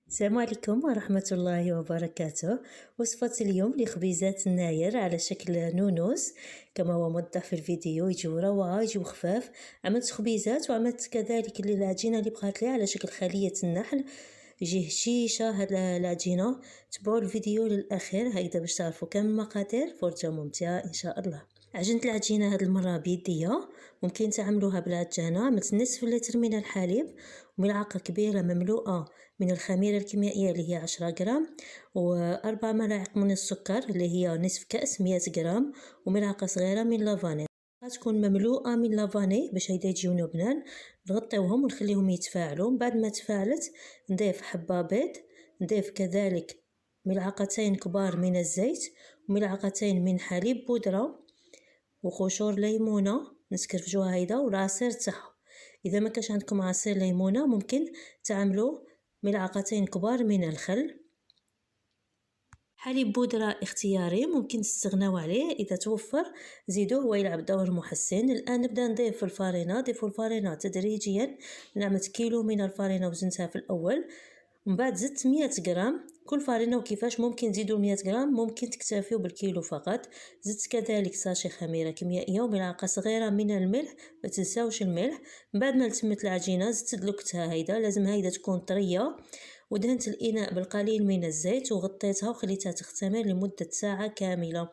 السلام عليكم ورحمة الله وبركاته. وصفة اليوم لخبيزات الناير على شكل نونوس كما هو موضح في الفيديو. يجيو روعة، يجيو خفاف. عملت خبيزات وعملت كذلك العجينة اللي بقات لي على شكل خلية النحل، يجي هشيشة هاد العجينة. تبعوا الفيديو للأخير هيدا باش تعرفوا كامل المقادير. فرجة ممتعة إن شاء الله. عجنت العجينة هاد المرة بيديا، ممكن تعملوها بالعجانة. عملت نصف لتر من الحليب وملعقة كبيرة مملوءة من الخميرة الكيميائية اللي هي 10 جرام، و4 ملاعق من السكر اللي هي نصف كأس 100 جرام، وملعقة صغيرة من لافاني تكون مملوءة من لافاني باش هيدا يجيو بنان. نغطيوهم ونخليهم يتفاعلوا. بعد ما تفاعلت نضيف حبة بيض، نضيف كذلك ملعقتين كبار من الزيت وملعقتين من حليب بودرة وقشور ليمونة نسكرفجوها هيدا والعصير تاعها. اذا ما كانش عندكم عصير ليمونة ممكن تعملوا ملعقتين كبار من الخل. حليب بودرة اختياري، ممكن تستغنوا عليه اذا توفر زيدوه ويلعب دور محسن. الان نبدا نضيف الفارينة. ضيفوا الفارينة تدريجيا. عملت كيلو من الفارينة وزنتها في الاول، ومن بعد زدت 100 غرام كل فارينة. وكيفاش ممكن تزيدوا 100 غرام، ممكن تكتفيوا بالكيلو فقط. زدت كذلك ساشي خميرة كيميائية وملعقة صغيرة من الملح، ما تنساوش الملح. من بعد ما تمت العجينة زدت دلكتها هيدا، لازم هيدا تكون طرية، ودهنت الإناء بالقليل من الزيت وغطيتها وخليتها تختمر لمدة ساعة كاملة.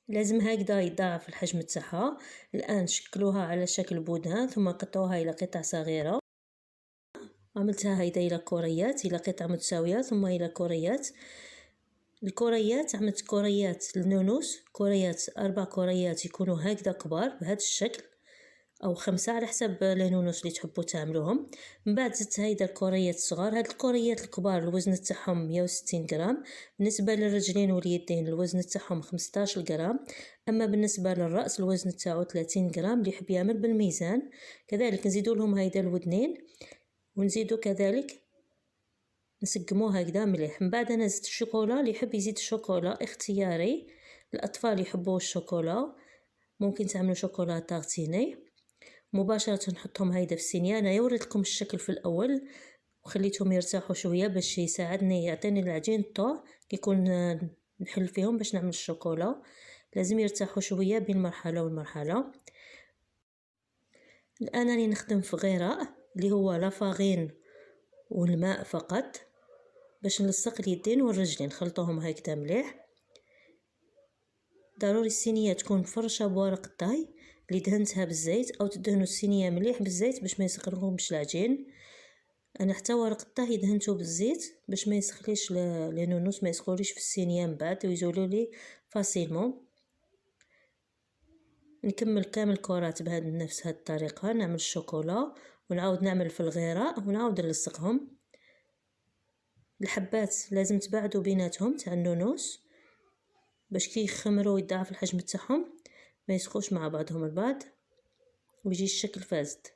لازم هكذا يضاعف الحجم تاعها. الآن شكلوها على شكل بودان ثم قطعوها إلى قطع صغيرة. عملتها هيدا إلى كوريات، إلى قطع متساوية ثم إلى كوريات. الكوريات عملت كوريات النونوس، كوريات 4 كوريات يكونوا هكذا كبار بهذا الشكل، او 5 على حسب النونوس اللي تحبوا تعملوهم. من بعد زدت هيدا الكوريات الصغار. هاد الكوريات الكبار الوزن تاعهم 160 غرام. بالنسبه للرجلين واليدين الوزن تاعهم 15 غرام. اما بالنسبه للراس الوزن تاعو 30 غرام اللي يحب يعمل بالميزان. كذلك نزيدوا لهم هيدا الودنين، ونزيدوا كذلك نسقموه هكذا مليح. من بعد انا زدت الشوكولا، اللي يحب يزيد الشوكولا اختياري. الاطفال يحبوا الشوكولا، ممكن تعملوا شوكولا تارتيني. مباشرة نحطهم هيدا في الصينية. انا وريت لكم الشكل في الاول وخليتهم يرتاحوا شوية باش يساعدني يعطيني العجين الطو يكون نحل فيهم باش نعمل الشوكولا. لازم يرتاحوا شوية بين مرحلة والمرحلة. الان راني نخدم في غراء اللي هو لافاغين والماء فقط باش نلصق اليدين والرجلين. خلطوهم هكذا مليح. ضروري الصينية تكون فرشة بورق الطهي اللي دهنتها بالزيت، او تدهنوا الصينية مليح بالزيت باش ما يسقلهمش العجين. انا حتى ورق الطهي دهنته بالزيت باش ما يسخليش لانونوس، ما يسخوليش في الصينية من بعد ويزولوا لي فاسيلمون. نكمل كامل كرات بهذه نفس هذه الطريقة. نعمل الشوكولا ونعاود نعمل في الغراء ونعاود نلصقهم. الحبات لازم تبعدوا بيناتهم تاع النونوس باش كي يخمروا يضاعف الحجم تاعهم ما يسخوش مع بعضهم البعض ويجي الشكل فاسد.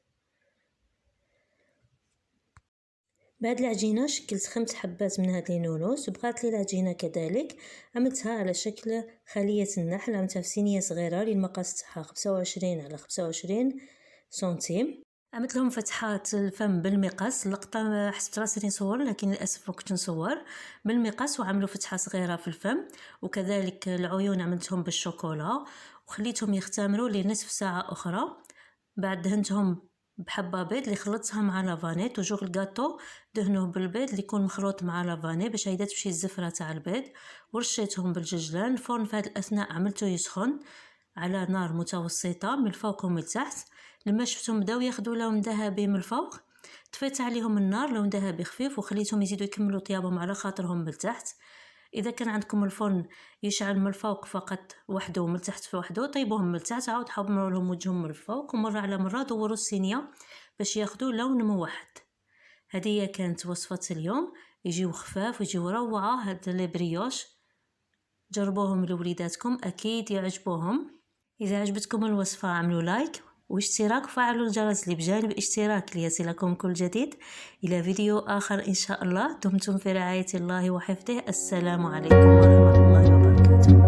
بعد العجينة شكلت 5 حبات من هاد النونوس وبقات لي العجينة كذلك. عملتها على شكل خلية النحل. عملتها في صينية صغيرة للمقاس تاعها 25 على 25 سنتيم. عملت لهم فتحات الفم بالمقاس. اللقطة حسبت راسي نصور لكن للأسف ما كنت نصور بالمقاس. وعملوا فتحة صغيرة في الفم، وكذلك العيون عملتهم بالشوكولا وخليتهم يختمروا لنصف ساعة أخرى. بعد دهنتهم بحبة بيض اللي خلطتها مع لافاني. توجور الجاتو دهنوه بالبيض اللي يكون مخلوط مع لافاني باش هيدا تمشي الزفرة تاع البيض. ورشيتهم بالججلان. الفرن في هذه الأثناء عملته يسخن على نار متوسطة من الفوق ومن التحت. لما شفتهم بداو ياخدوا لون ذهبي من الفوق طفيت عليهم النار لون ذهبي خفيف وخليتهم يزيدوا يكملوا طيابهم على خاطرهم من التحت. اذا كان عندكم الفرن يشعل من الفوق فقط وحده ومن التحت في وحده طيبوهم من التحت. عاود حمروا لهم وجههم من الفوق ومره على مره دوروا الصينيه باش ياخدوا لون موحد. هذه كانت وصفه اليوم. يجيو خفاف ويجيو روعه هاد لي بريوش. جربوهم لوليداتكم اكيد يعجبوهم. اذا عجبتكم الوصفه اعملوا لايك واشتراك وفعلوا الجرس اللي بجانب الاشتراك ليصلكم كل جديد. إلى فيديو آخر إن شاء الله. دمتم في رعاية الله وحفظه. السلام عليكم ورحمة الله وبركاته.